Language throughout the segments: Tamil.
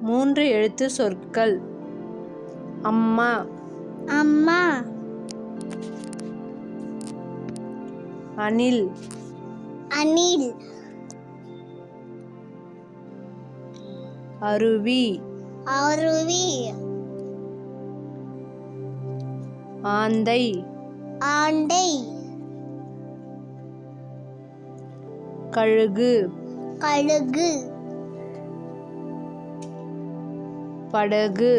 மூன்று எழுத்து சொற்கள். அம்மா, அம்மா, அணில், அணில், அருவி, அருவி, ஆந்தை, ஆண்டை, கழுகு, கழுகு, படகு,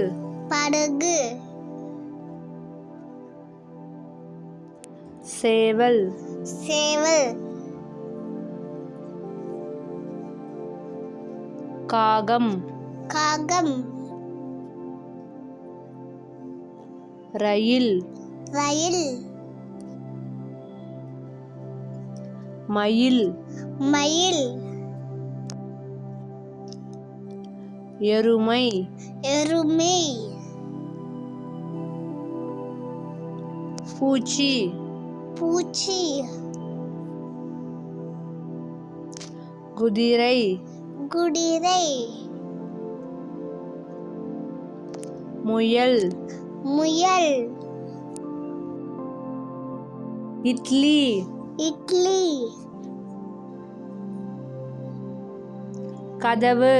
படகு, சேவல், சேவல், காகம், காகம், ரயில், ரயில், மயில், மயில், எருமை, எருமை, பூச்சி, பூச்சி, குதிரை, குதிரை, முயல், முயல், இட்லி, இட்லி, கதவு,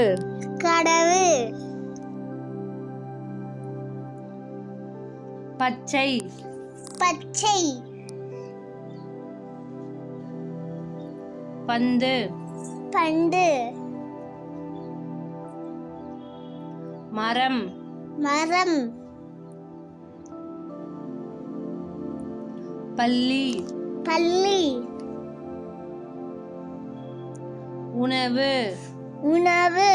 கடவு, பச்சை, பச்சை, பந்து, பண்டு, மரம், மரம், பள்ளி, பள்ளி, உணவு, உணவு,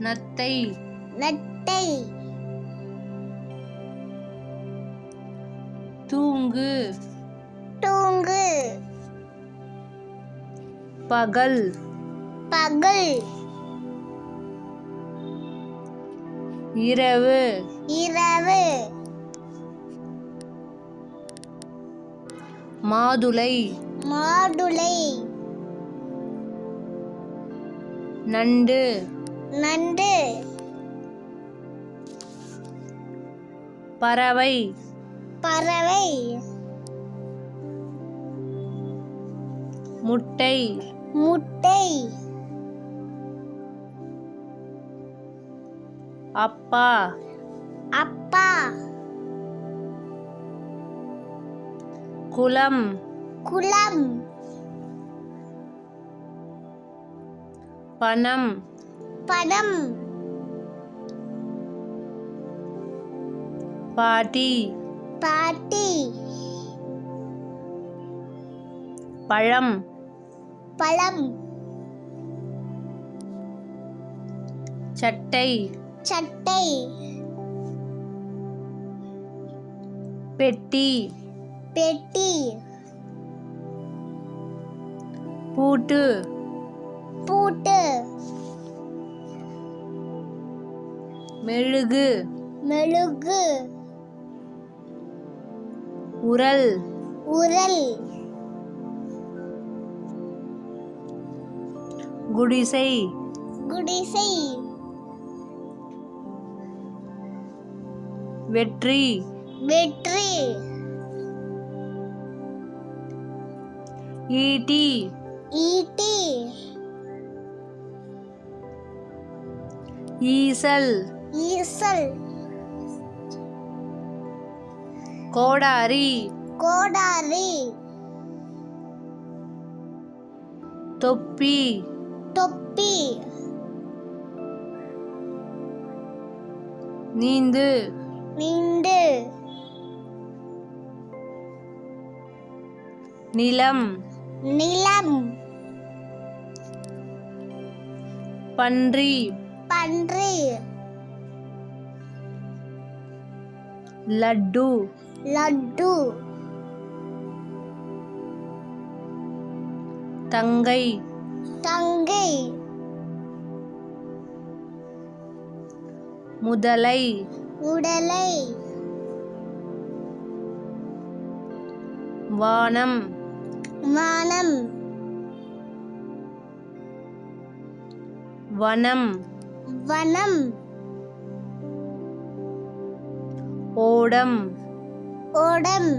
நத்தை, நட்டை, தூங்கு, தூங்கு, பகல், பகல், இரவு, இரவு, மாதுளை, மாதுளை, நண்டு, நண்டு, பறவை, பறவை, முட்டை, முட்டை, அப்பா, அப்பா, குளம், குளம், பணம், படம், பாட்டி, பாட்டி, பழம், பழம், சட்டை, சட்டை, பெட்டி, பெட்டி, பூட்டு, பூட்டு, மெழுகு, மெழுகு, உரல், உரல், குடிசை, குடிசை, வெற்றி, வெற்றி, ஈட்டி, ஈட்டி, ஈசல், ஈசல், கோடாரி, கோடாரி, தொப்பி, தொப்பி, நீந்து, நீண்டு, நிலம், நிலம், பன்றி, பன்றி, லட்டு, லட்டு, தங்கை, தங்கை, முதலை, உடலை, வானம், வானம், வனம் வனம் ஓடம் ஓடம்